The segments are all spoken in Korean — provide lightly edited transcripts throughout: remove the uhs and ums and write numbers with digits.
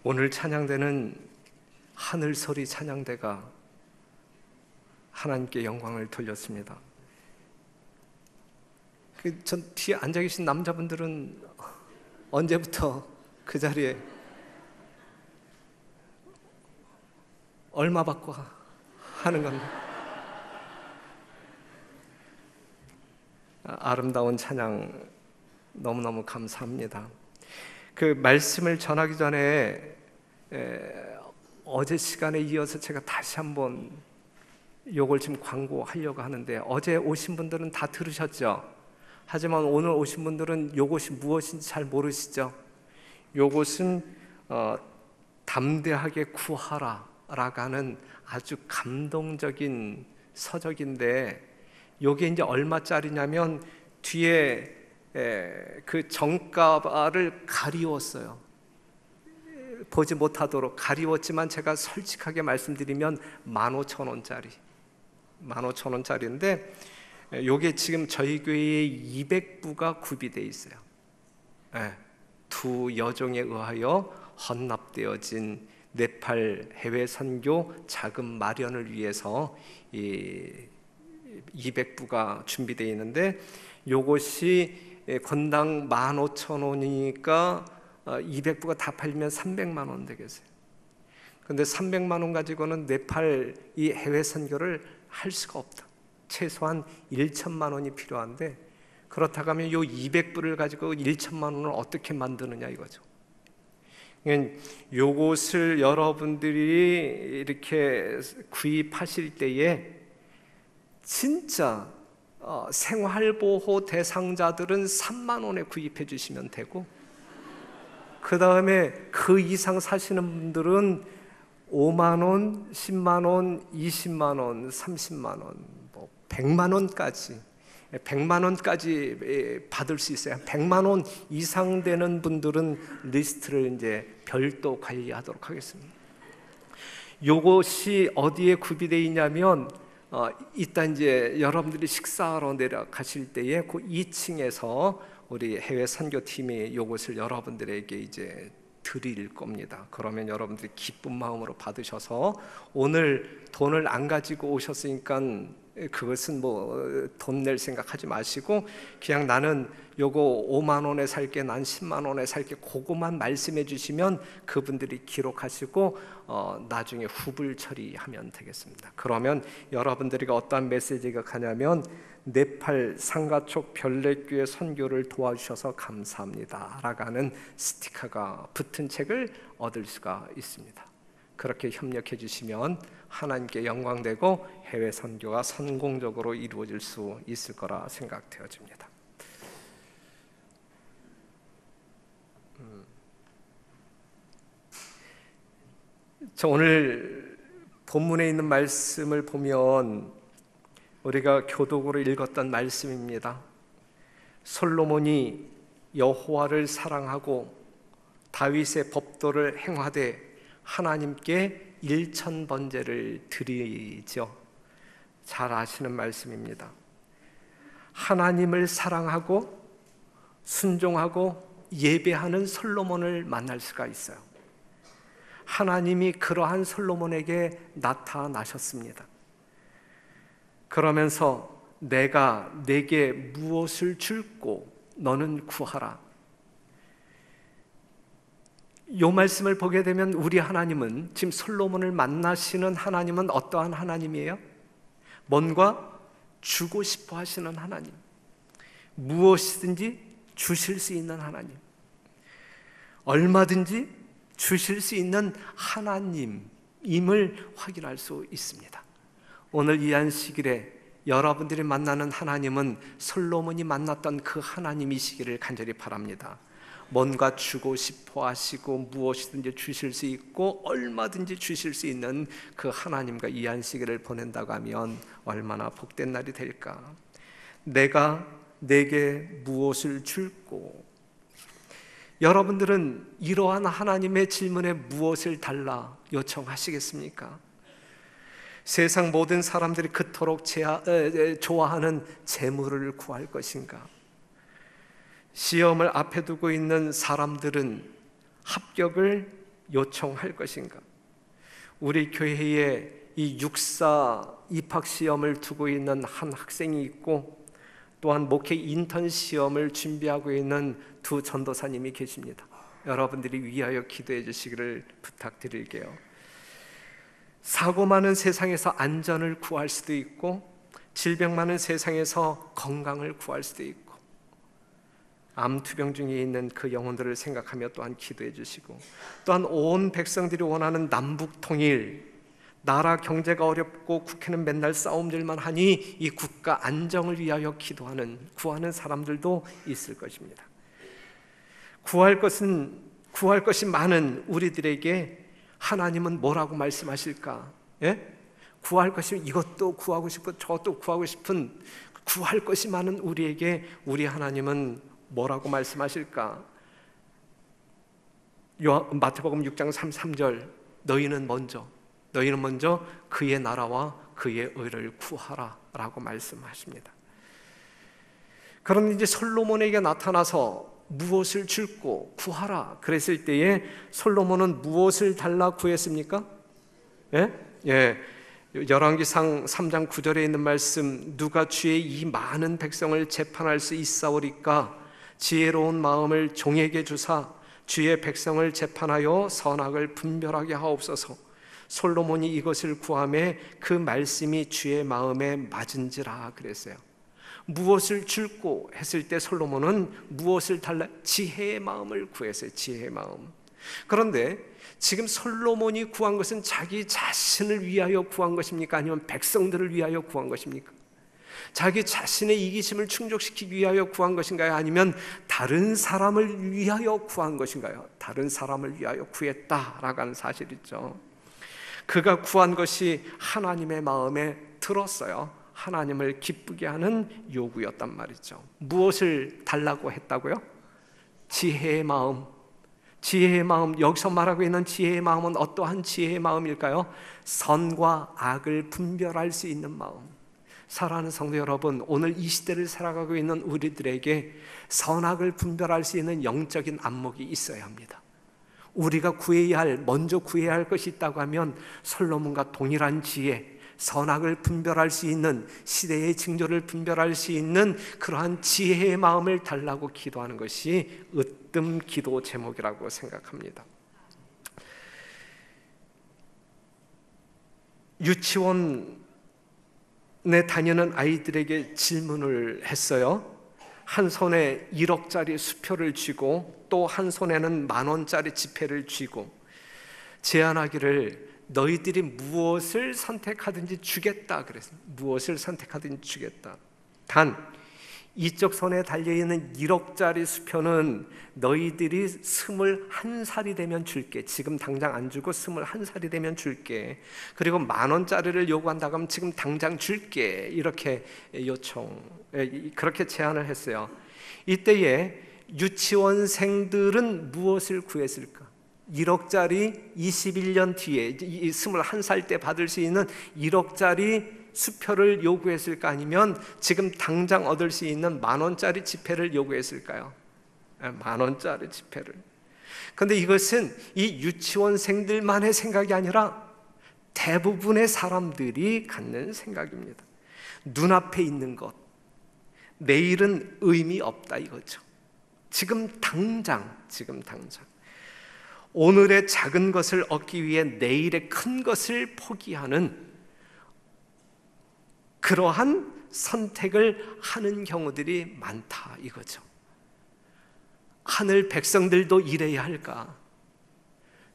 오늘 찬양대는 하늘소리 찬양대가 하나님께 영광을 돌렸습니다. 전 뒤에 앉아 계신 남자분들은 언제부터 그 자리에 얼마 받고 하는 건가? 아름다운 찬양 너무너무 감사합니다. 그 말씀을 전하기 전에 어제 시간에 이어서 제가 다시 한번 요걸 지금 광고하려고 하는데, 어제 오신 분들은 다 들으셨죠? 하지만 오늘 오신 분들은 요것이 무엇인지 잘 모르시죠? 요것은 담대하게 구하라 라고 하는 아주 감동적인 서적인데, 요게 이제 얼마짜리냐면 뒤에 그 정가를 가리웠어요. 보지 못하도록 가리웠지만 제가 솔직하게 말씀드리면 15,000원짜리 15,000원짜리인데, 요게 지금 저희 교회에 200부가 구비되어 있어요. 두 여종에 의하여 헌납되어진 네팔 해외 선교 자금 마련을 위해서 이 200부가 준비되어 있는데, 요것이 건당 15,000원이니까 200부가 다 팔리면 300만 원 되겠어요. 그런데 300만 원 가지고는 네팔 이 해외 선교를 할 수가 없다. 최소한 1천만 원이 필요한데, 그렇다고 하면 요 200부를 가지고 1천만 원을 어떻게 만드느냐 이거죠. 요것을 여러분들이 이렇게 구입하실 때에 진짜 생활보호 대상자들은 3만 원에 구입해 주시면 되고, 그 다음에 그 이상 사시는 분들은 5만 원, 10만 원, 20만 원, 30만 원, 뭐 100만 원까지 100만 원까지 받을 수 있어요. 100만 원 이상 되는 분들은 리스트를 이제 별도 관리하도록 하겠습니다. 요것이 어디에 구비되어 있냐면, 이따 이제 여러분들이 식사하러 내려가실 때에 그 2층에서 우리 해외 선교팀이 요것을 여러분들에게 이제 드릴 겁니다. 그러면 여러분들이 기쁜 마음으로 받으셔서, 오늘 돈을 안 가지고 오셨으니까 그것은 뭐 돈 낼 생각하지 마시고, 그냥 나는 요거 5만 원에 살게, 난 10만 원에 살게, 그거만 말씀해 주시면 그분들이 기록하시고 나중에 후불 처리하면 되겠습니다. 그러면 여러분들이 어떤 메시지가 가냐면, 네팔 상가촉 별내교회 선교를 도와주셔서 감사합니다 라고 하는 스티커가 붙은 책을 얻을 수가 있습니다. 그렇게 협력해 주시면 하나님께 영광되고 해외 선교가 성공적으로 이루어질 수 있을 거라 생각되어집니다. 저 오늘 본문에 있는 말씀을 보면 우리가 교독으로 읽었던 말씀입니다. 솔로몬이 여호와를 사랑하고 다윗의 법도를 행하되 하나님께 일천번제를 드리죠. 잘 아시는 말씀입니다. 하나님을 사랑하고 순종하고 예배하는 솔로몬을 만날 수가 있어요. 하나님이 그러한 솔로몬에게 나타나셨습니다. 그러면서 내가 내게 무엇을 줄고 너는 구하라. 이 말씀을 보게 되면 우리 하나님은, 지금 솔로몬을 만나시는 하나님은 어떠한 하나님이에요? 뭔가 주고 싶어 하시는 하나님, 무엇이든지 주실 수 있는 하나님, 얼마든지 주실 수 있는 하나님임을 확인할 수 있습니다. 오늘 이 안식일에 여러분들이 만나는 하나님은 솔로몬이 만났던 그 하나님이시기를 간절히 바랍니다. 뭔가 주고 싶어 하시고 무엇이든지 주실 수 있고 얼마든지 주실 수 있는 그 하나님과 이 안식일을 보낸다고 하면 얼마나 복된 날이 될까. 내가 내게 무엇을 줄고, 여러분들은 이러한 하나님의 질문에 무엇을 달라 요청하시겠습니까? 세상 모든 사람들이 그토록 좋아하는 재물을 구할 것인가? 시험을 앞에 두고 있는 사람들은 합격을 요청할 것인가? 우리 교회에 이 육사 입학시험을 두고 있는 한 학생이 있고, 또한 목회 인턴 시험을 준비하고 있는 두 전도사님이 계십니다. 여러분들이 위하여 기도해 주시기를 부탁드릴게요. 사고 많은 세상에서 안전을 구할 수도 있고, 질병 많은 세상에서 건강을 구할 수도 있고, 암투병 중에 있는 그 영혼들을 생각하며 또한 기도해 주시고, 또한 온 백성들이 원하는 남북 통일, 나라 경제가 어렵고 국회는 맨날 싸움질만 하니 이 국가 안정을 위하여 구하는 사람들도 있을 것입니다. 구할 것이 많은 우리들에게 하나님은 뭐라고 말씀하실까? 예? 구할 것이 이것도 구하고 싶고 저것도 구하고 싶은 구할 것이 많은 우리에게 우리 하나님은 뭐라고 말씀하실까? 마태복음 6장 33절, 너희는 먼저 그의 나라와 그의 의를 구하라 라고 말씀하십니다. 그럼 이제 솔로몬에게 나타나서 무엇을 줄고 구하라 그랬을 때에 솔로몬은 무엇을 달라 구했습니까? 예. 열왕기상 3장 9절에 있는 말씀, 누가 주의 이 많은 백성을 재판할 수 있사오리까? 지혜로운 마음을 종에게 주사 주의 백성을 재판하여 선악을 분별하게 하옵소서. 솔로몬이 이것을 구하매 그 말씀이 주의 마음에 맞은지라 그랬어요. 무엇을 줄고 했을 때 솔로몬은 무엇을 달라? 지혜의 마음을 구했어요. 지혜의 마음. 그런데 지금 솔로몬이 구한 것은 자기 자신을 위하여 구한 것입니까? 아니면 백성들을 위하여 구한 것입니까? 자기 자신의 이기심을 충족시키기 위하여 구한 것인가요? 아니면 다른 사람을 위하여 구한 것인가요? 다른 사람을 위하여 구했다라고 하는 사실이죠. 그가 구한 것이 하나님의 마음에 들었어요. 하나님을 기쁘게 하는 요구였단 말이죠. 무엇을 달라고 했다고요? 지혜의 마음. 지혜의 마음, 여기서 말하고 있는 지혜의 마음은 어떠한 지혜의 마음일까요? 선과 악을 분별할 수 있는 마음. 사랑하는 성도 여러분, 오늘 이 시대를 살아가고 있는 우리들에게 선악을 분별할 수 있는 영적인 안목이 있어야 합니다. 우리가 먼저 구해야 할 것이 있다고 하면 솔로몬과 동일한 지혜, 선악을 분별할 수 있는, 시대의 징조를 분별할 수 있는 그러한 지혜의 마음을 달라고 기도하는 것이 으뜸 기도 제목이라고 생각합니다. 유치원에 다니는 아이들에게 질문을 했어요. 한 손에 1억짜리 수표를 쥐고 또 한 손에는 10,000원짜리 지폐를 쥐고 제안하기를 너희들이 무엇을 선택하든지 주겠다 그랬습니다. 무엇을 선택하든지 주겠다. 단 이쪽 손에 달려있는 1억짜리 수표는 너희들이 21살이 되면 줄게. 지금 당장 안 주고 21살이 되면 줄게. 그리고 10,000원짜리를 요구한다고 하면 지금 당장 줄게. 이렇게 그렇게 제안을 했어요. 이때에 유치원생들은 무엇을 구했을까? 1억짜리 21년 뒤에 21살 때 받을 수 있는 1억짜리 수표를 요구했을까? 아니면 지금 당장 얻을 수 있는 10,000원짜리 지폐를 요구했을까요? 10,000원짜리 지폐를. 그런데 이것은 이 유치원생들만의 생각이 아니라 대부분의 사람들이 갖는 생각입니다. 눈앞에 있는 것, 내일은 의미 없다 이거죠. 지금 당장 오늘의 작은 것을 얻기 위해 내일의 큰 것을 포기하는 그러한 선택을 하는 경우들이 많다 이거죠. 하늘 백성들도 이래야 할까?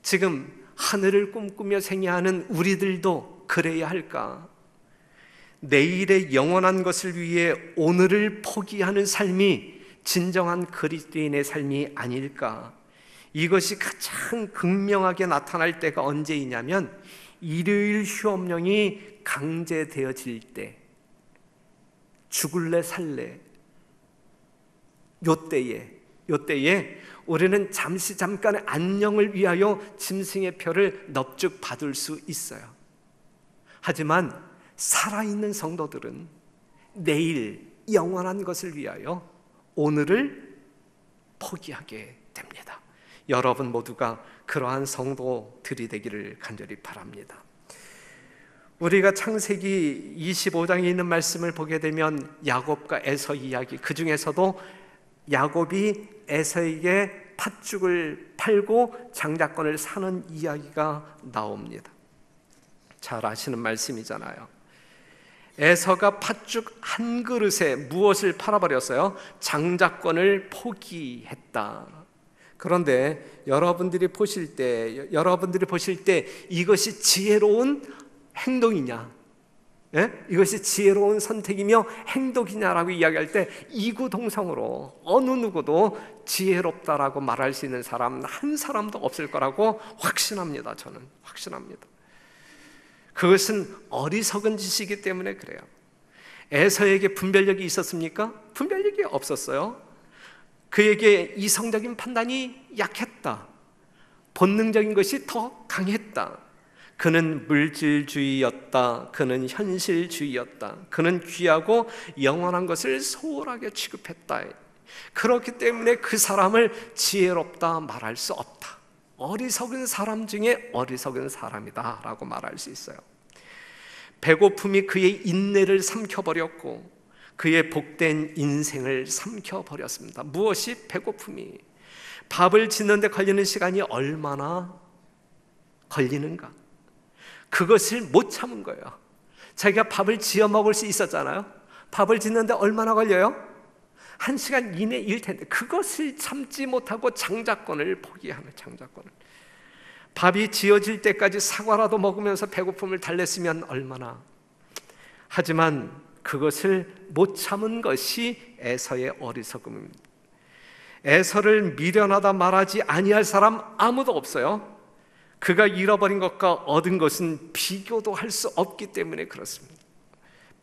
지금 하늘을 꿈꾸며 생애하는 우리들도 그래야 할까? 내일의 영원한 것을 위해 오늘을 포기하는 삶이 진정한 그리스도인의 삶이 아닐까? 이것이 가장 극명하게 나타날 때가 언제이냐면 일요일 휴업령이 강제되어질 때, 죽을래 살래 요때에 우리는 잠깐의 안녕을 위하여 짐승의 표를 넙죽 받을 수 있어요. 하지만 살아있는 성도들은 내일 영원한 것을 위하여 오늘을 포기하게 됩니다. 여러분 모두가 그러한 성도들이 되기를 간절히 바랍니다. 우리가 창세기 25장에 있는 말씀을 보게 되면 야곱과 에서 이야기, 그 중에서도 야곱이 에서에게 팥죽을 팔고 장자권을 사는 이야기가 나옵니다. 잘 아시는 말씀이잖아요. 에서가 팥죽 한 그릇에 무엇을 팔아버렸어요? 장자권을 포기했다. 그런데 여러분들이 보실 때 이것이 지혜로운 행동이냐, 이것이 지혜로운 선택이며 행동이냐라고 이야기할 때 이구동성으로 어느 누구도 지혜롭다라고 말할 수 있는 사람 한 사람도 없을 거라고 확신합니다. 저는 확신합니다. 그것은 어리석은 짓이기 때문에 그래요. 에서에게 분별력이 있었습니까? 분별력이 없었어요. 그에게 이성적인 판단이 약했다. 본능적인 것이 더 강했다. 그는 물질주의였다. 그는 현실주의였다. 그는 귀하고 영원한 것을 소홀하게 취급했다. 그렇기 때문에 그 사람을 지혜롭다 말할 수 없다. 어리석은 사람 중에 어리석은 사람이다 라고 말할 수 있어요. 배고픔이 그의 인내를 삼켜버렸고 그의 복된 인생을 삼켜버렸습니다. 무엇이 배고픔이? 밥을 짓는 데 걸리는 시간이 얼마나 걸리는가? 그것을 못 참은 거예요. 자기가 밥을 지어 먹을 수 있었잖아요. 밥을 짓는데 얼마나 걸려요? 1시간 이내일 텐데 그것을 참지 못하고 장자권을 포기하는, 장자권을. 밥이 지어질 때까지 사과라도 먹으면서 배고픔을 달랬으면 얼마나. 하지만 그것을 못 참은 것이 에서의 어리석음입니다. 에서를 미련하다 말하지 아니할 사람 아무도 없어요. 그가 잃어버린 것과 얻은 것은 비교도 할 수 없기 때문에 그렇습니다.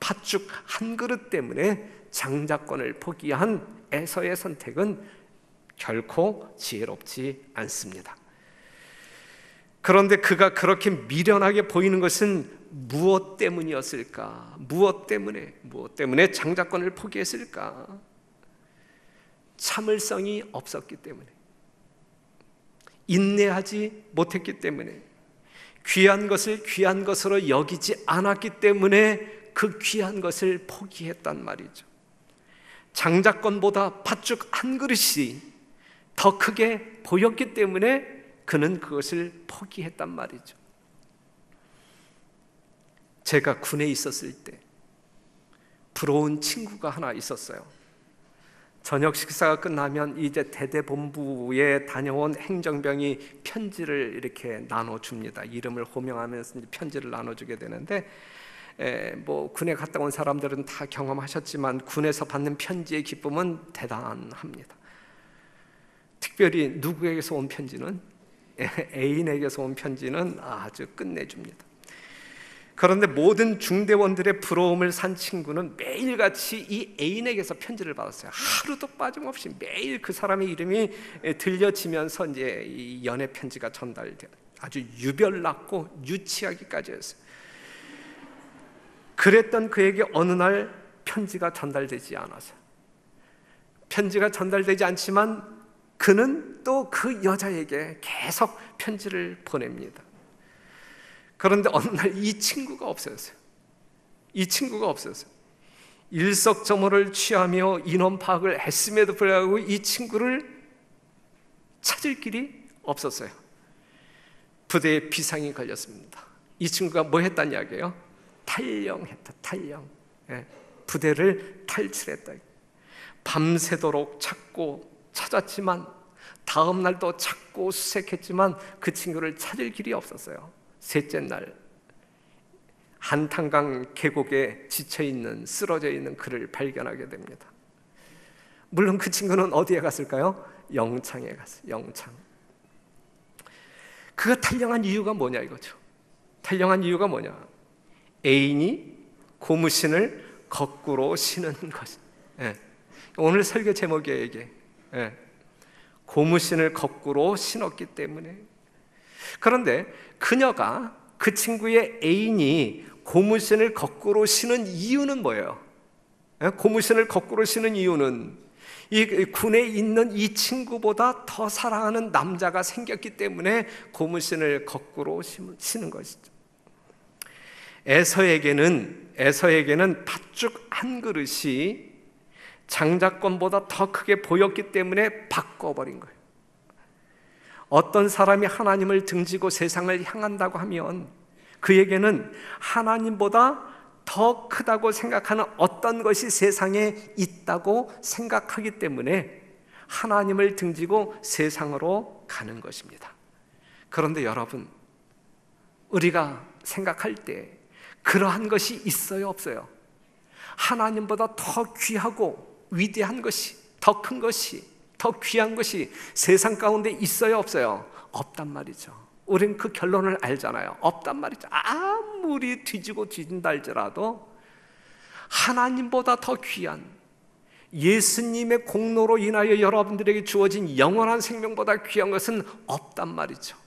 팥죽 한 그릇 때문에 장자권을 포기한 에서의 선택은 결코 지혜롭지 않습니다. 그런데 그가 그렇게 미련하게 보이는 것은 무엇 때문이었을까? 무엇 때문에 장자권을 포기했을까? 참을성이 없었기 때문에, 인내하지 못했기 때문에, 귀한 것을 귀한 것으로 여기지 않았기 때문에 그 귀한 것을 포기했단 말이죠. 장자권보다 팥죽 한 그릇이 더 크게 보였기 때문에 그는 그것을 포기했단 말이죠. 제가 군에 있었을 때 부러운 친구가 하나 있었어요. 저녁 식사가 끝나면 이제 대대본부에 다녀온 행정병이 편지를 이렇게 나눠줍니다. 이름을 호명하면서 편지를 나눠주게 되는데, 뭐 군에 갔다 온 사람들은 다 경험하셨지만 군에서 받는 편지의 기쁨은 대단합니다. 특별히 누구에게서 온 편지는, 애인에게서 온 편지는 아주 끝내줍니다. 그런데 모든 중대원들의 부러움을 산 친구는 매일같이 이 애인에게서 편지를 받았어요. 하루도 빠짐없이 매일 그 사람의 이름이 들려지면서 이제 이 연애 편지가 전달돼요. 아주 유별났고 유치하기까지 했어요. 그랬던 그에게 어느 날 편지가 전달되지 않아서, 편지가 전달되지 않지만 그는 또 그 여자에게 계속 편지를 보냅니다. 그런데 어느 날 이 친구가 없어졌어요. 일석점호를 취하며 인원 파악을 했음에도 불구하고 이 친구를 찾을 길이 없었어요. 부대에 비상이 걸렸습니다. 이 친구가 뭐 했단 이야기예요? 탈영했다. 탈영. 부대를 탈출했다. 밤새도록 찾았지만, 다음 날도 찾고 수색했지만 그 친구를 찾을 길이 없었어요. 셋째 날, 한탄강 계곡에 지쳐있는, 쓰러져 있는 그를 발견하게 됩니다. 물론 그 친구는 어디에 갔을까요? 영창에 갔어요. 영창. 그가 탈영한 이유가 뭐냐 이거죠. 탈영한 이유가 뭐냐? 애인이 고무신을 거꾸로 신은 것. 오늘 설교 제목이에요, 이게. 고무신을 거꾸로 신었기 때문에. 그런데 그녀가, 그 친구의 애인이 고무신을 거꾸로 신은 이유는 뭐예요? 고무신을 거꾸로 신은 이유는 이 군에 있는 이 친구보다 더 사랑하는 남자가 생겼기 때문에 고무신을 거꾸로 신은 것이죠. 에서에게는 팥죽 한 그릇이 장자권보다 더 크게 보였기 때문에 바꿔버린 거예요. 어떤 사람이 하나님을 등지고 세상을 향한다고 하면 그에게는 하나님보다 더 크다고 생각하는 어떤 것이 세상에 있다고 생각하기 때문에 하나님을 등지고 세상으로 가는 것입니다. 그런데 여러분, 우리가 생각할 때 그러한 것이 있어요, 없어요? 하나님보다 더 귀하고 위대한 것이, 더 큰 것이, 더 귀한 것이 세상 가운데 있어요, 없어요? 없단 말이죠. 우린 그 결론을 알잖아요. 없단 말이죠. 아무리 뒤지고 뒤진다 할지라도 하나님보다 더 귀한 예수님의 공로로 인하여 여러분들에게 주어진 영원한 생명보다 귀한 것은 없단 말이죠.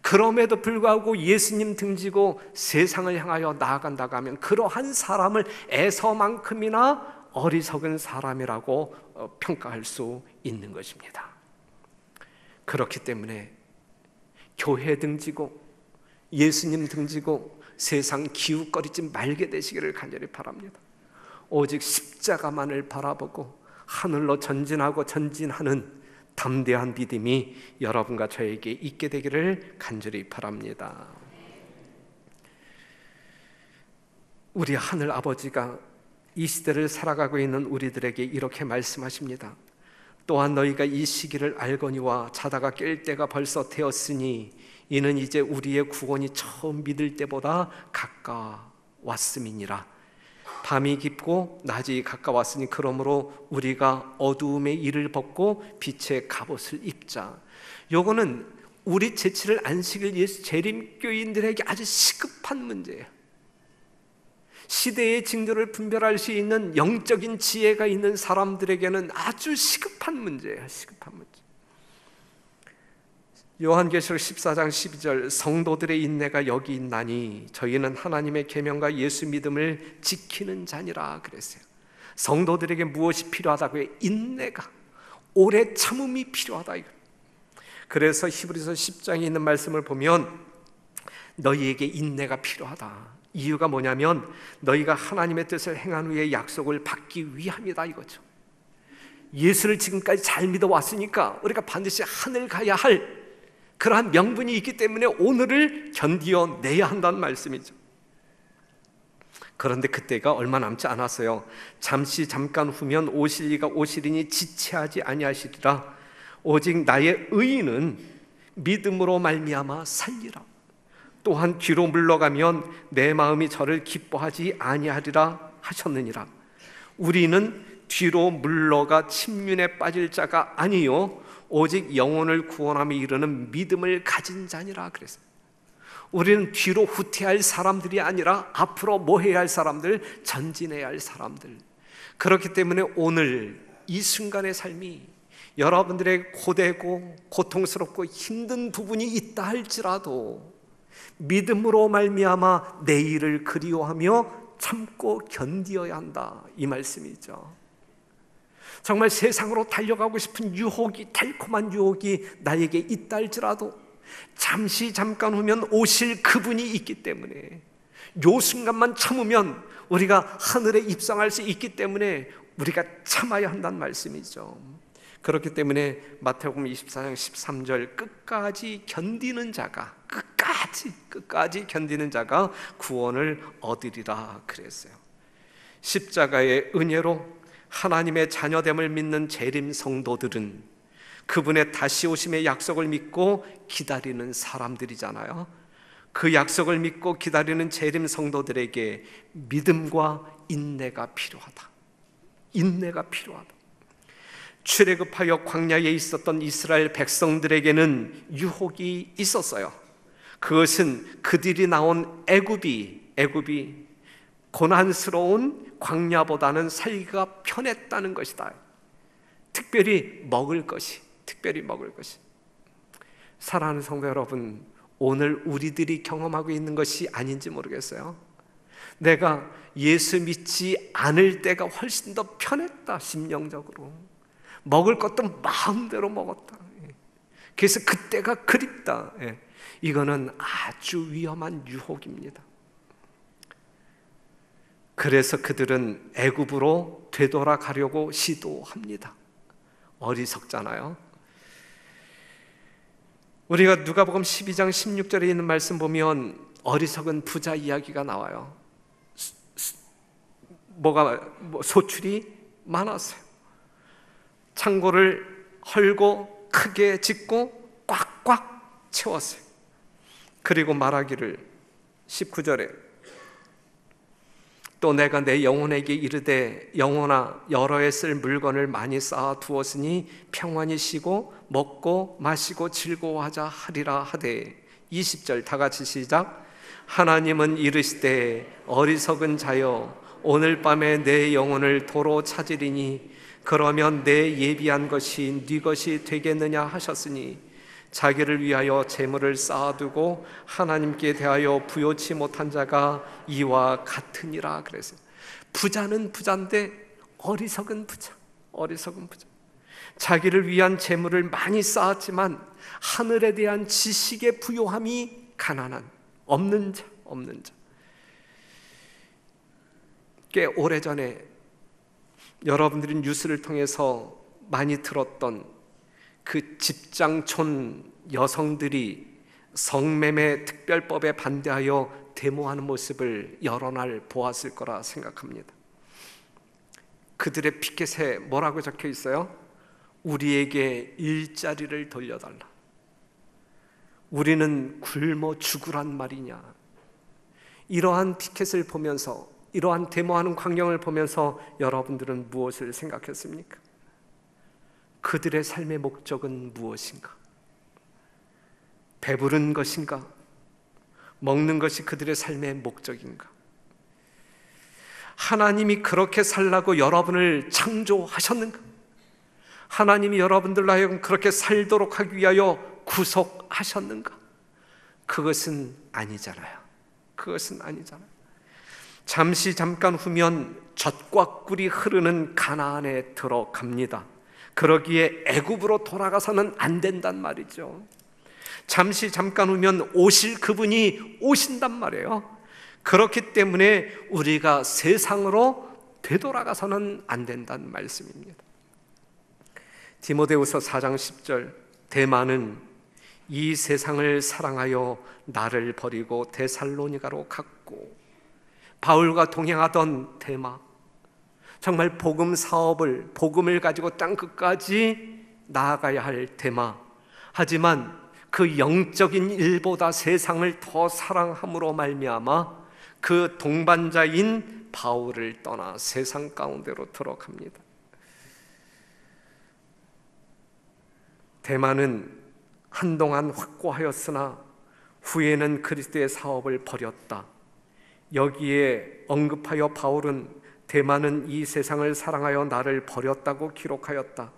그럼에도 불구하고 예수님 등지고 세상을 향하여 나아간다고 하면 그러한 사람을 에서만큼이나 어리석은 사람이라고 평가할 수 있는 것입니다. 그렇기 때문에 교회 등지고 예수님 등지고 세상 기웃거리지 말게 되시기를 간절히 바랍니다. 오직 십자가만을 바라보고 하늘로 전진하고 전진하는 담대한 믿음이 여러분과 저에게 있게 되기를 간절히 바랍니다. 우리 하늘 아버지가 이 시대를 살아가고 있는 우리들에게 이렇게 말씀하십니다. 또한 너희가 이 시기를 알거니와 자다가 깰 때가 벌써 되었으니 이는 이제 우리의 구원이 처음 믿을 때보다 가까웠음이니라. 밤이 깊고 낮이 가까웠으니 그러므로 우리가 어두움의 이를 벗고 빛의 갑옷을 입자. 요거는 우리 제7일 안식일 예수 재림교인들에게 아주 시급한 문제예요. 시대의 징조를 분별할 수 있는 영적인 지혜가 있는 사람들에게는 아주 시급한 문제예요. 시급한 문제. 요한계시록 14장 12절 성도들의 인내가 여기 있나니 저희는 하나님의 계명과 예수 믿음을 지키는 자니라 그랬어요. 성도들에게 무엇이 필요하다고요? 인내가, 오래 참음이 필요하다. 그래서 히브리서 10장에 있는 말씀을 보면 너희에게 인내가 필요하다. 이유가 뭐냐면 너희가 하나님의 뜻을 행한 후에 약속을 받기 위함이다 이거죠. 예수를 지금까지 잘 믿어왔으니까 우리가 반드시 하늘 가야 할 그러한 명분이 있기 때문에 오늘을 견디어내야 한다는 말씀이죠. 그런데 그때가 얼마 남지 않았어요. 잠깐 후면 오시리가 오시리니 지체하지 아니하시리라. 오직 나의 의인은 믿음으로 말미암아 살리라. 또한 뒤로 물러가면 내 마음이 저를 기뻐하지 아니하리라 하셨느니라. 우리는 뒤로 물러가 침륜에 빠질 자가 아니요 오직 영혼을 구원함에 이르는 믿음을 가진 자니라 그랬어요. 우리는 뒤로 후퇴할 사람들이 아니라 앞으로 뭐 해야 할 사람들, 전진해야 할 사람들. 그렇기 때문에 오늘 이 순간의 삶이 여러분들의 고되고 고통스럽고 힘든 부분이 있다 할지라도 믿음으로 말미암아 내일을 그리워하며 참고 견디어야 한다 이 말씀이죠. 정말 세상으로 달려가고 싶은 유혹이, 달콤한 유혹이 나에게 있다 할지라도 잠깐 후면 오실 그분이 있기 때문에 요 순간만 참으면 우리가 하늘에 입성할 수 있기 때문에 우리가 참아야 한다는 말씀이죠. 그렇기 때문에 마태복음 24장 13절 끝까지 견디는 자가 끝까지 견디는 자가 구원을 얻으리라 그랬어요. 십자가의 은혜로 하나님의 자녀됨을 믿는 재림 성도들은 그분의 다시 오심의 약속을 믿고 기다리는 사람들이잖아요. 그 약속을 믿고 기다리는 재림 성도들에게 믿음과 인내가 필요하다. 인내가 필요하다. 출애굽하여 광야에 있었던 이스라엘 백성들에게는 유혹이 있었어요. 그것은 그들이 나온 애굽이 고난스러운 광야보다는 살기가 편했다는 것이다. 특별히 먹을 것이. 사랑하는 성도 여러분, 오늘 우리들이 경험하고 있는 것이 아닌지 모르겠어요. 내가 예수 믿지 않을 때가 훨씬 더 편했다, 심령적으로. 먹을 것도 마음대로 먹었다. 그래서 그때가 그립다. 이거는 아주 위험한 유혹입니다. 그래서 그들은 애굽으로 되돌아가려고 시도합니다. 어리석잖아요. 우리가 누가복음 12장 16절에 있는 말씀 보면 어리석은 부자 이야기가 나와요. 소출이 많았어요. 창고를 헐고 크게 짓고 꽉꽉 채웠어요. 그리고 말하기를 19절에 또 내가 내 영혼에게 이르되 영혼아 여러 해 쓸 물건을 많이 쌓아 두었으니 평안히 쉬고 먹고 마시고 즐거워하자 하리라 하되 20절 다 같이 시작. 하나님은 이르시되 어리석은 자여 오늘 밤에 내 영혼을 도로 찾으리니 그러면 내 예비한 것이 네 것이 되겠느냐 하셨으니 자기를 위하여 재물을 쌓아두고 하나님께 대하여 부요치 못한 자가 이와 같으니라. 그래서 부자는 부자인데 어리석은 부자, 어리석은 부자. 자기를 위한 재물을 많이 쌓았지만 하늘에 대한 지식의 부요함이 가난한, 없는 자, 없는 자. 꽤 오래전에 여러분들이 뉴스를 통해서 많이 들었던 그 집장촌 여성들이 성매매 특별법에 반대하여 데모하는 모습을 여러 날 보았을 거라 생각합니다. 그들의 피켓에 뭐라고 적혀 있어요? 우리에게 일자리를 돌려달라. 우리는 굶어 죽으란 말이냐. 이러한 피켓을 보면서, 이러한 데모하는 광경을 보면서 여러분들은 무엇을 생각했습니까? 그들의 삶의 목적은 무엇인가? 배부른 것인가? 먹는 것이 그들의 삶의 목적인가? 하나님이 그렇게 살라고 여러분을 창조하셨는가? 하나님이 여러분들로 하여금 그렇게 살도록 하기 위하여 구속하셨는가? 그것은 아니잖아요. 그것은 아니잖아요. 잠깐 후면 젖과 꿀이 흐르는 가나안에 들어갑니다. 그러기에 애굽으로 돌아가서는 안 된단 말이죠. 잠깐 후면 오실 그분이 오신단 말이에요. 그렇기 때문에 우리가 세상으로 되돌아가서는 안 된다는 말씀입니다. 디모데후서 4장 10절 데마는 이 세상을 사랑하여 나를 버리고 데살로니가로 갔고, 바울과 동행하던 데마, 정말 복음 사업을, 복음을 가지고 땅끝까지 나아가야 할 데마, 하지만 그 영적인 일보다 세상을 더 사랑함으로 말미암아 그 동반자인 바울을 떠나 세상 가운데로 들어갑니다. 데마는 한동안 확고하였으나 후에는 그리스도의 사업을 버렸다. 여기에 언급하여 바울은 데마는 이 세상을 사랑하여 나를 버렸다고 기록하였다.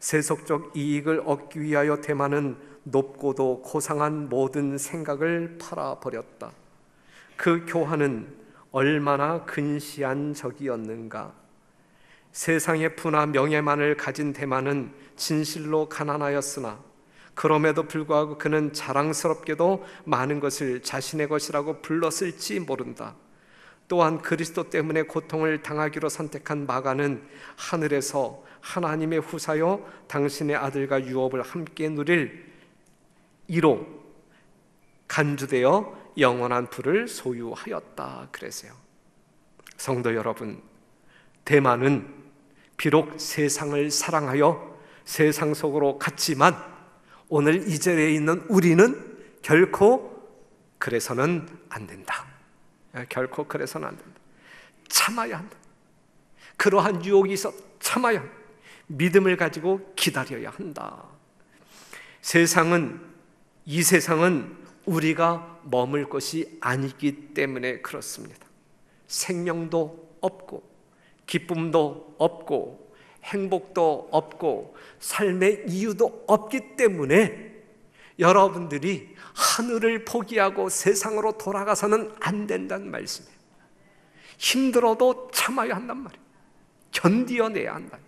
세속적 이익을 얻기 위하여 데마는 높고도 고상한 모든 생각을 팔아버렸다. 그 교환은 얼마나 근시한 적이었는가. 세상의 부나 명예만을 가진 데마는 진실로 가난하였으나 그럼에도 불구하고 그는 자랑스럽게도 많은 것을 자신의 것이라고 불렀을지 모른다. 또한 그리스도 때문에 고통을 당하기로 선택한 마가는 하늘에서 하나님의 후사여 당신의 아들과 유업을 함께 누릴 이로 간주되어 영원한 부를 소유하였다. 그래서요, 성도 여러분, 데마는 비록 세상을 사랑하여 세상 속으로 갔지만 오늘 이 자리에 있는 우리는 결코 그래서는 안 된다. 결코 그래서는 안 된다. 참아야 한다. 그러한 유혹이 있어 참아야 한다. 믿음을 가지고 기다려야 한다. 이 세상은 우리가 머물 것이 아니기 때문에 그렇습니다. 생명도 없고 기쁨도 없고 행복도 없고 삶의 이유도 없기 때문에 여러분들이 하늘을 포기하고 세상으로 돌아가서는 안 된다는 말씀이에요. 힘들어도 참아야 한단 말이에요. 견디어내야 한다.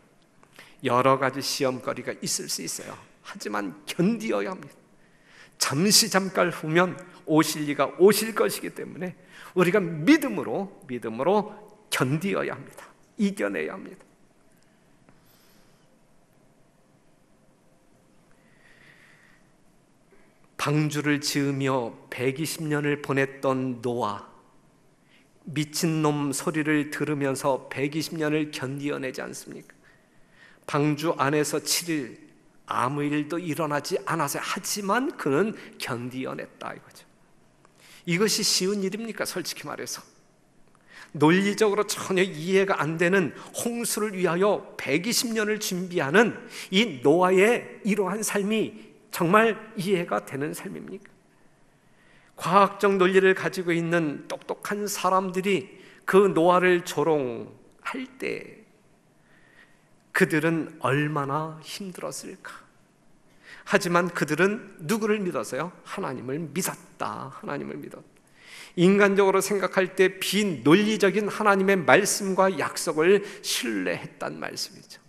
여러 가지 시험거리가 있을 수 있어요. 하지만 견디어야 합니다. 잠시 잠깐 후면 오실 이가 오실 것이기 때문에 우리가 믿음으로 견디어야 합니다. 이겨내야 합니다. 방주를 지으며 120년을 보냈던 노아, 미친놈 소리를 들으면서 120년을 견디어내지 않습니까? 방주 안에서 7일 아무 일도 일어나지 않았어요. 하지만 그는 견디어냈다 이거죠. 이것이 쉬운 일입니까? 솔직히 말해서 논리적으로 전혀 이해가 안 되는 홍수를 위하여 120년을 준비하는 이 노아의 이러한 삶이 정말 이해가 되는 삶입니까? 과학적 논리를 가지고 있는 똑똑한 사람들이 그 노아를 조롱할 때 그들은 얼마나 힘들었을까? 하지만 그들은 누구를 믿었어요? 하나님을 믿었다. 하나님을 믿었다. 인간적으로 생각할 때 비논리적인 하나님의 말씀과 약속을 신뢰했단 말씀이죠.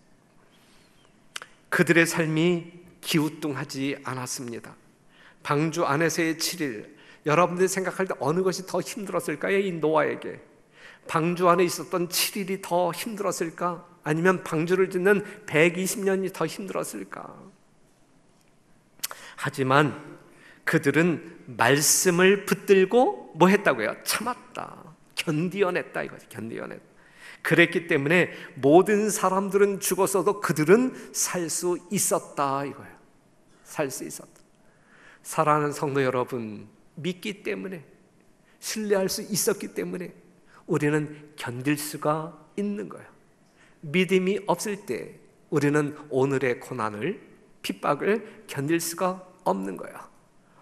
그들의 삶이 기우뚱하지 않았습니다. 방주 안에서의 7일, 여러분들이 생각할 때 어느 것이 더 힘들었을까요? 이 노아에게 방주 안에 있었던 7일이 더 힘들었을까? 아니면 방주를 짓는 120년이 더 힘들었을까? 하지만 그들은 말씀을 붙들고 뭐 했다고요? 참았다. 견디어냈다 이거죠. 견디어냈다. 그랬기 때문에 모든 사람들은 죽었어도 그들은 살 수 있었다 이거예요. 살 수 있었다. 사랑하는 성도 여러분, 믿기 때문에, 신뢰할 수 있었기 때문에 우리는 견딜 수가 있는 거예요. 믿음이 없을 때 우리는 오늘의 고난을, 핍박을 견딜 수가 없는 거예요.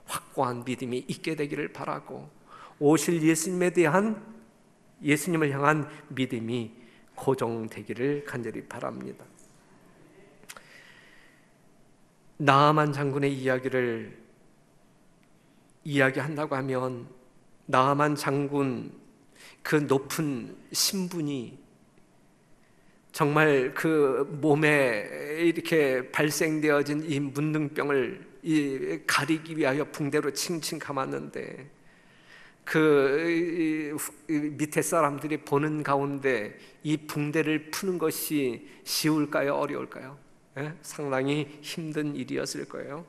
확고한 믿음이 있게 되기를 바라고, 오실 예수님을 향한 믿음이 고정되기를 간절히 바랍니다. 나아만 장군의 이야기를 이야기한다고 하면, 나아만 장군 그 높은 신분이 정말 그 몸에 이렇게 발생되어진 이 문둥병을 가리기 위하여 붕대로 칭칭 감았는데, 그 밑에 사람들이 보는 가운데 이 붕대를 푸는 것이 쉬울까요? 어려울까요? 상당히 힘든 일이었을 거예요.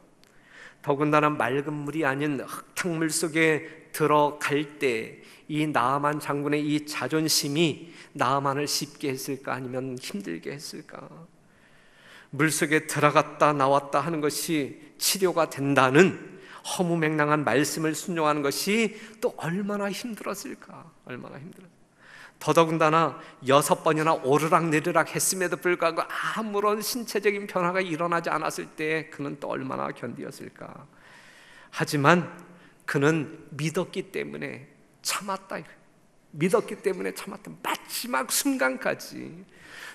더군다나 맑은 물이 아닌 흙탕물 속에 들어갈 때 이 나아만 장군의 이 자존심이 나아만을 쉽게 했을까? 아니면 힘들게 했을까? 물속에 들어갔다 나왔다 하는 것이 치료가 된다는 허무맹랑한 말씀을 순종하는 것이 또 얼마나 힘들었을까? 얼마나 힘들었을까? 더더군다나 6번이나 오르락내리락 했음에도 불구하고 아무런 신체적인 변화가 일어나지 않았을 때 그는 또 얼마나 견디었을까? 하지만 그는 믿었기 때문에 참았다. 믿었기 때문에 참았다. 마지막 순간까지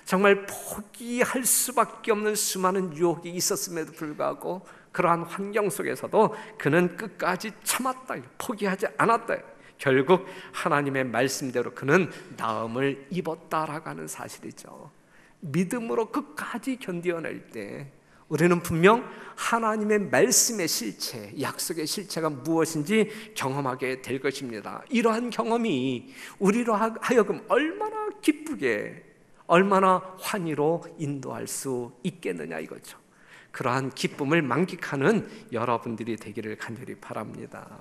정말 포기할 수밖에 없는 수많은 유혹이 있었음에도 불구하고 그러한 환경 속에서도 그는 끝까지 참았다. 포기하지 않았다. 결국 하나님의 말씀대로 그는 나음을 입었다라고 하는 사실이죠. 믿음으로 끝까지 견뎌낼 때 우리는 분명 하나님의 말씀의 실체, 약속의 실체가 무엇인지 경험하게 될 것입니다. 이러한 경험이 우리로 하여금 얼마나 기쁘게, 얼마나 환희로 인도할 수 있겠느냐 이거죠. 그러한 기쁨을 만끽하는 여러분들이 되기를 간절히 바랍니다.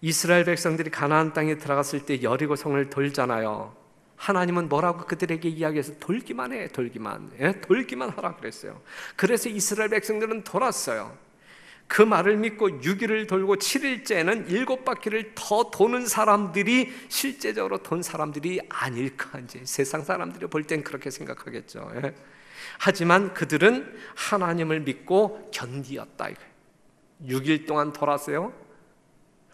이스라엘 백성들이 가나안 땅에 들어갔을 때 여리고 성을 돌잖아요. 하나님은 뭐라고 그들에게 이야기해서 돌기만 해, 돌기만 하라 그랬어요. 그래서 이스라엘 백성들은 돌았어요. 그 말을 믿고 6일을 돌고 7일째는 7바퀴를 더 도는 사람들이 실제적으로 돈 사람들이 아닐까, 이제 세상 사람들이 볼 땐 그렇게 생각하겠죠. 하지만 그들은 하나님을 믿고 견디었다. 6일 동안 돌았어요.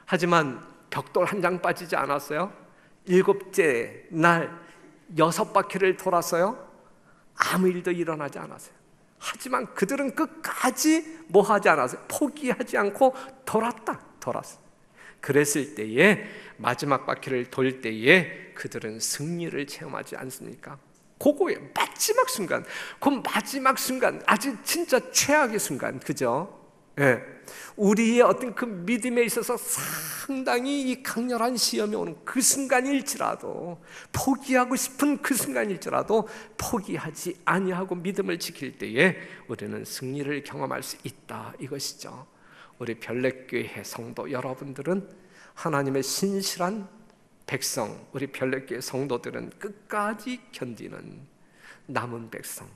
하지만 벽돌 한 장 빠지지 않았어요. 7째 날 6바퀴를 돌았어요. 아무 일도 일어나지 않았어요. 하지만 그들은 끝까지 뭐 하지 않았어요? 포기하지 않고 돌았어. 그랬을 때에 마지막 바퀴를 돌 때에 그들은 승리를 체험하지 않습니까? 그거의 마지막 순간, 그 마지막 순간, 아주 진짜 최악의 순간, 그죠? 예. 우리의 어떤 그 믿음에 있어서 상당히 이 강렬한 시험이 오는 그 순간일지라도, 포기하고 싶은 그 순간일지라도 포기하지 아니하고 믿음을 지킬 때에 우리는 승리를 경험할 수 있다, 이것이죠. 우리 별내교회 성도 여러분들은 하나님의 신실한 백성, 우리 별내교회 성도들은 끝까지 견디는 남은 백성,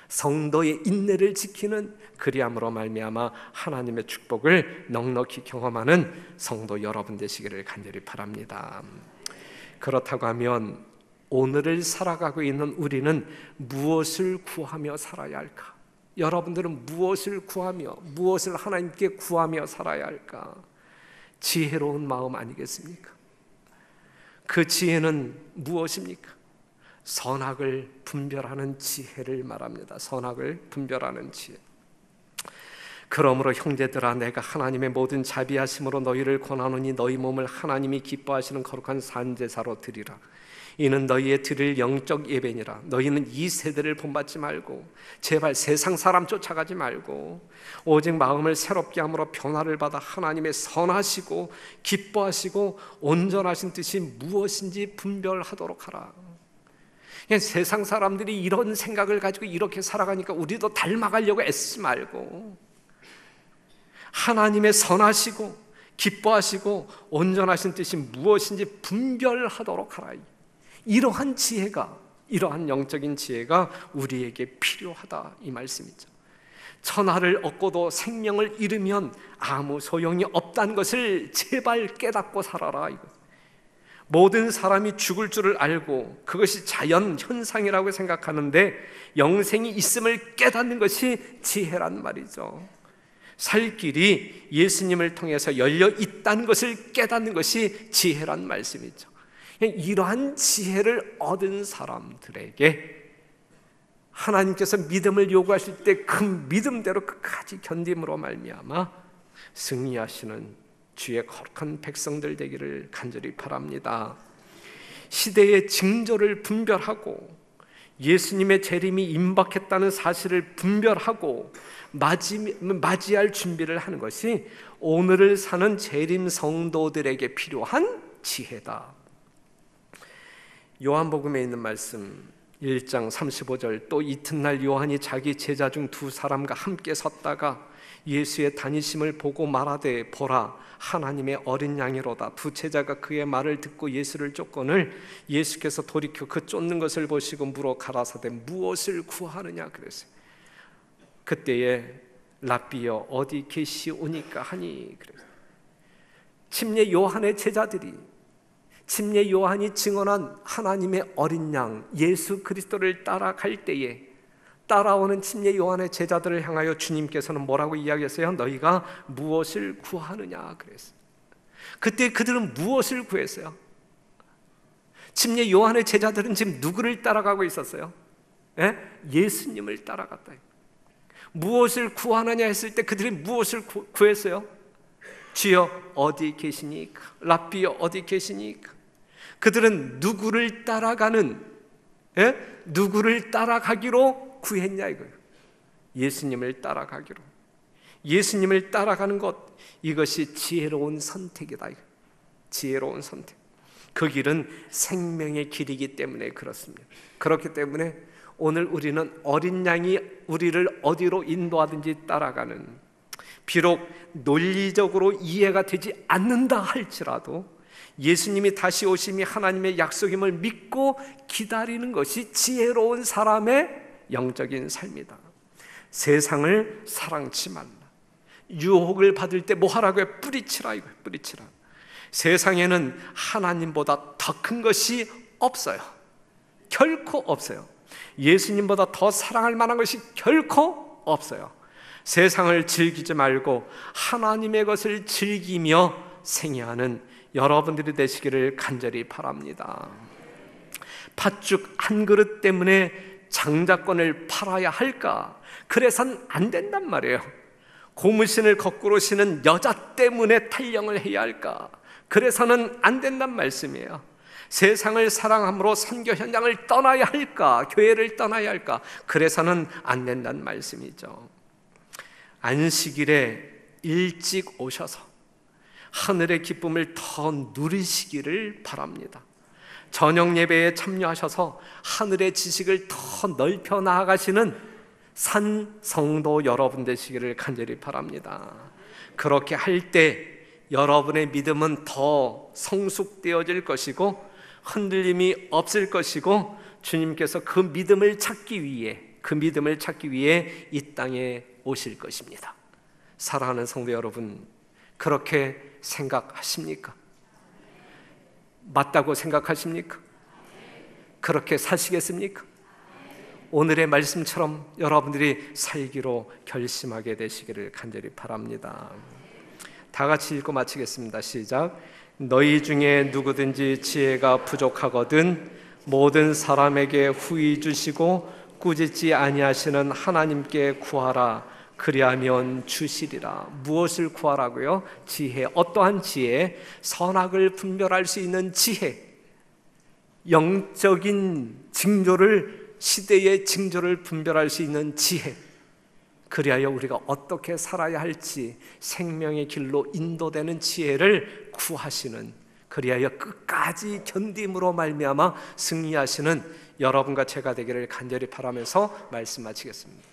성도의 인내를 지키는, 그리함으로 말미암아 하나님의 축복을 넉넉히 경험하는 성도 여러분 되시기를 간절히 바랍니다. 그렇다고 하면 오늘을 살아가고 있는 우리는 무엇을 구하며 살아야 할까? 여러분들은 무엇을 구하며, 무엇을 하나님께 구하며 살아야 할까? 지혜로운 마음 아니겠습니까? 그 지혜는 무엇입니까? 선악을 분별하는 지혜를 말합니다. 선악을 분별하는 지혜. 그러므로 형제들아, 내가 하나님의 모든 자비하심으로 너희를 권하노니 너희 몸을 하나님이 기뻐하시는 거룩한 산제사로 드리라. 이는 너희의 드릴 영적 예배니라. 너희는 이 세대를 본받지 말고, 제발 세상 사람 쫓아가지 말고, 오직 마음을 새롭게 함으로 변화를 받아 하나님의 선하시고 기뻐하시고 온전하신 뜻이 무엇인지 분별하도록 하라. 그냥 세상 사람들이 이런 생각을 가지고 이렇게 살아가니까 우리도 닮아가려고 애쓰지 말고, 하나님의 선하시고 기뻐하시고 온전하신 뜻이 무엇인지 분별하도록 하라. 이러한 지혜가, 이러한 영적인 지혜가 우리에게 필요하다, 이 말씀이죠. 천하를 얻고도 생명을 잃으면 아무 소용이 없다는 것을 제발 깨닫고 살아라, 이거. 모든 사람이 죽을 줄을 알고 그것이 자연 현상이라고 생각하는데 영생이 있음을 깨닫는 것이 지혜란 말이죠. 살 길이 예수님을 통해서 열려 있다는 것을 깨닫는 것이 지혜란 말씀이죠. 이러한 지혜를 얻은 사람들에게 하나님께서 믿음을 요구하실 때 그 믿음대로 끝까지 견딤으로 말미암아 승리하시는 주의 거룩한 백성들 되기를 간절히 바랍니다. 시대의 징조를 분별하고 예수님의 재림이 임박했다는 사실을 분별하고 맞이할 준비를 하는 것이 오늘을 사는 재림 성도들에게 필요한 지혜다. 요한복음에 있는 말씀 1장 35절, 또 이튿날 요한이 자기 제자 중 두 사람과 함께 섰다가 예수의 다니심을 보고 말하되, 보라, 하나님의 어린 양이로다. 두 제자가 그의 말을 듣고 예수를 쫓거늘 예수께서 돌이켜 그 쫓는 것을 보시고 물어 가라사대, 무엇을 구하느냐 그랬어요. 그때에 랍비여 어디 계시오니까 하니 그랬어요. 침례 요한의 제자들이, 침례 요한이 증언한 하나님의 어린 양 예수 그리스도를 따라갈 때에 따라오는 침례 요한의 제자들을 향하여 주님께서는 뭐라고 이야기했어요? 너희가 무엇을 구하느냐 그랬어요. 그때 그들은 무엇을 구했어요? 침례 요한의 제자들은 지금 누구를 따라가고 있었어요? 예수님을 따라갔다. 무엇을 구하느냐 했을 때 그들이 무엇을 구했어요? 주여 어디 계시니까? 랍비여 어디 계시니까? 그들은 누구를 따라가는, 누구를 따라가기로 구했냐 이거예요. 예수님을 따라가기로. 예수님을 따라가는 것, 이것이 지혜로운 선택이다. 지혜로운 선택. 그 길은 생명의 길이기 때문에 그렇습니다. 그렇기 때문에 오늘 우리는 어린 양이 우리를 어디로 인도하든지 따라가는, 비록 논리적으로 이해가 되지 않는다 할지라도 예수님이 다시 오심이 하나님의 약속임을 믿고 기다리는 것이 지혜로운 사람의 영적인 삶이다. 세상을 사랑치 말라. 유혹을 받을 때 뭐 하라고요? 뿌리치라 이거예요. 뿌리치라. 세상에는 하나님보다 더 큰 것이 없어요. 결코 없어요. 예수님보다 더 사랑할 만한 것이 결코 없어요. 세상을 즐기지 말고 하나님의 것을 즐기며 생애하는 여러분들이 되시기를 간절히 바랍니다. 팥죽 한 그릇 때문에 장자권을 팔아야 할까? 그래선 안 된단 말이에요. 고무신을 거꾸로 신은 여자 때문에 탈영을 해야 할까? 그래서는 안 된단 말씀이에요. 세상을 사랑함으로 선교 현장을 떠나야 할까? 교회를 떠나야 할까? 그래서는 안 된다는 말씀이죠. 안식일에 일찍 오셔서 하늘의 기쁨을 더 누리시기를 바랍니다. 저녁 예배에 참여하셔서 하늘의 지식을 더 넓혀 나아가시는 산 성도 여러분 되시기를 간절히 바랍니다. 그렇게 할 때 여러분의 믿음은 더 성숙되어질 것이고 흔들림이 없을 것이고 주님께서 그 믿음을 찾기 위해 이 땅에 오실 것입니다. 사랑하는 성도 여러분, 그렇게 생각하십니까? 맞다고 생각하십니까? 그렇게 사시겠습니까? 오늘의 말씀처럼 여러분들이 살기로 결심하게 되시기를 간절히 바랍니다. 다 같이 읽고 마치겠습니다. 시작. 너희 중에 누구든지 지혜가 부족하거든 모든 사람에게 후히 주시고 꾸짖지 아니하시는 하나님께 구하라. 그리하면 주시리라. 무엇을 구하라고요? 지혜. 어떠한 지혜? 선악을 분별할 수 있는 지혜. 영적인 징조를, 시대의 징조를 분별할 수 있는 지혜. 그리하여 우리가 어떻게 살아야 할지 생명의 길로 인도되는 지혜를 구하시는, 그리하여 끝까지 견딤으로 말미암아 승리하시는 여러분과 제가 되기를 간절히 바라면서 말씀 마치겠습니다.